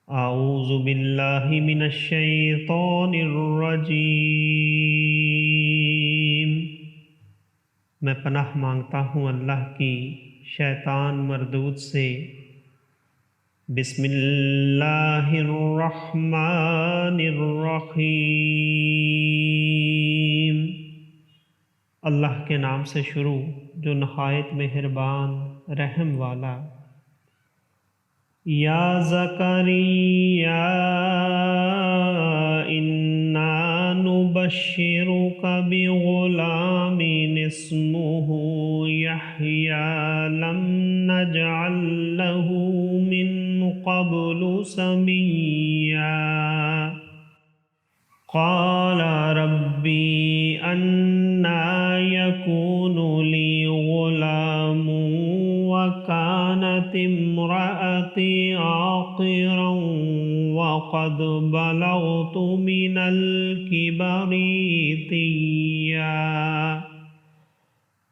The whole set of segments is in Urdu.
اعوذ باللہ من الشیطان الرجیم۔ میں پناہ مانگتا ہوں اللہ کی شیطان مردود سے۔ بسم اللہ الرحمن الرحیم۔ اللہ کے نام سے شروع جو نہایت مہربان رحم والا۔ یا زکریا انا نبشرک بغلام اسمہ یحییٰ لم نجعل له من قبل سمیٰ قال ربی انا یکون لی غلام وكانت امرأتي عاقرا وقد بلغت من الكبر عتيا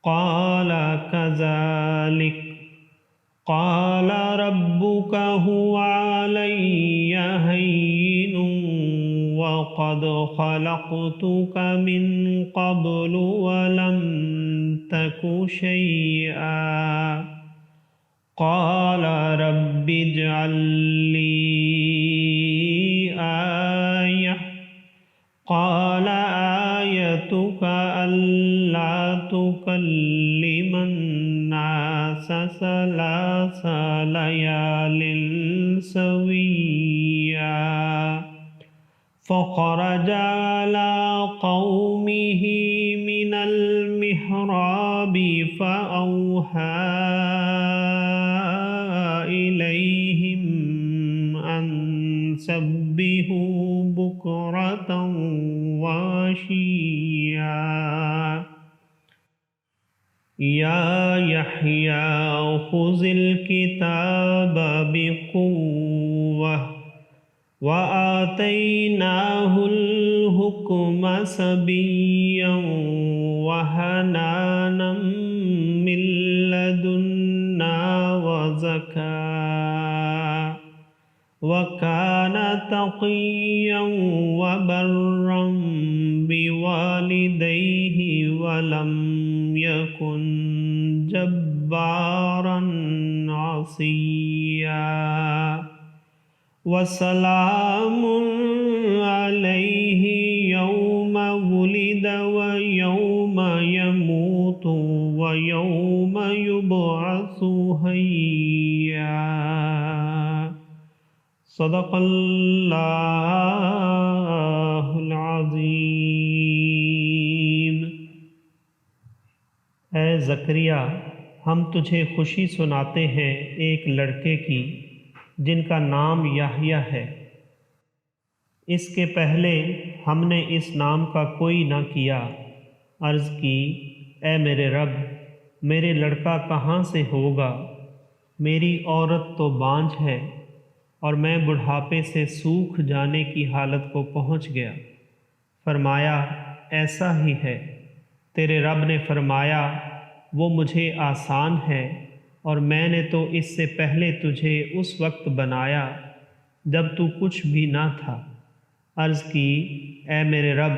قال كذلك قال ربك هو علي هين وقد خلقتك من قبل ولم تك شيئا قال رب اجعل لي آية قال آيتك ألا تكلم الناس ثلاث ليال سويا فخرج على قومه من المحراب فأوحى إليهم أن سبحوا بكرة وعشيا يا يحيى خذ الكتاب بقوة وآتيناه الحكم صبيا وحنانا من لدنا وزكاة وكان تقيا وبرا بوالديه ولم يكن جبارا عصيا وسلام عليه يوم ولد ويوم يموت ويوم يبعث حيا صدق اللہ العظیم۔ اے زکریا، ہم تجھے خوشی سناتے ہیں ایک لڑکے کی جن کا نام یحییٰ ہے۔ اس کے پہلے ہم نے اس نام کا کوئی نہ کیا۔ عرض کی، اے میرے رب، میرے لڑکا کہاں سے ہوگا؟ میری عورت تو بانجھ ہے اور میں بڑھاپے سے سوکھ جانے کی حالت کو پہنچ گیا۔ فرمایا، ایسا ہی ہے۔ تیرے رب نے فرمایا، وہ مجھے آسان ہے اور میں نے تو اس سے پہلے تجھے اس وقت بنایا جب تو کچھ بھی نہ تھا۔ عرض کی، اے میرے رب،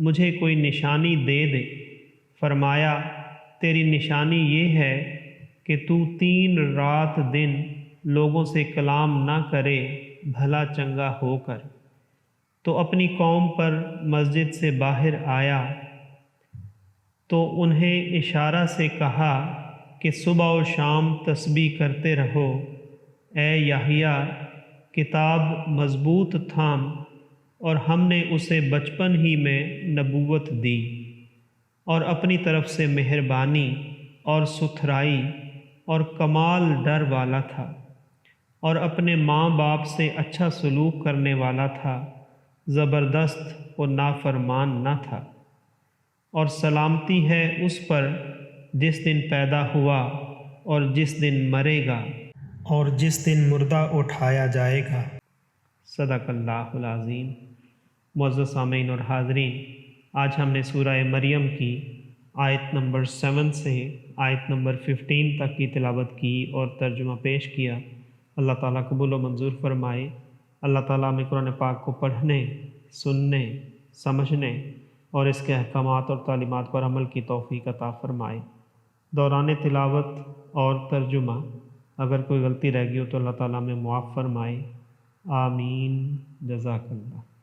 مجھے کوئی نشانی دے دے۔ فرمایا، تیری نشانی یہ ہے کہ تو 3 رات دن لوگوں سے کلام نہ کرے بھلا چنگا ہو کر۔ تو اپنی قوم پر مسجد سے باہر آیا تو انہیں اشارہ سے کہا کہ صبح و شام تسبیح کرتے رہو۔ اے یحییٰ، کتاب مضبوط تھام اور ہم نے اسے بچپن ہی میں نبوت دی اور اپنی طرف سے مہربانی اور ستھرائی اور کمال ڈر والا تھا اور اپنے ماں باپ سے اچھا سلوک کرنے والا تھا، زبردست اور نافرمان نہ تھا۔ اور سلامتی ہے اس پر جس دن پیدا ہوا اور جس دن مرے گا اور جس دن مردہ اٹھایا جائے گا۔ صدق اللہ العظیم۔ معزز سامعین اور حاضرین، آج ہم نے سورہ مریم کی آیت نمبر 7 سے آیت نمبر 15 تک کی تلاوت کی اور ترجمہ پیش کیا۔ اللہ تعالیٰ قبول و منظور فرمائے۔ اللہ تعالیٰ ہمیں قرآن پاک کو پڑھنے، سننے، سمجھنے اور اس کے احکامات اور تعلیمات پر عمل کی توفیق عطا فرمائے۔ دوران تلاوت اور ترجمہ اگر کوئی غلطی رہ گئی ہو تو اللہ تعالیٰ ہمیں معاف فرمائے۔ آمین۔ جزاک اللہ۔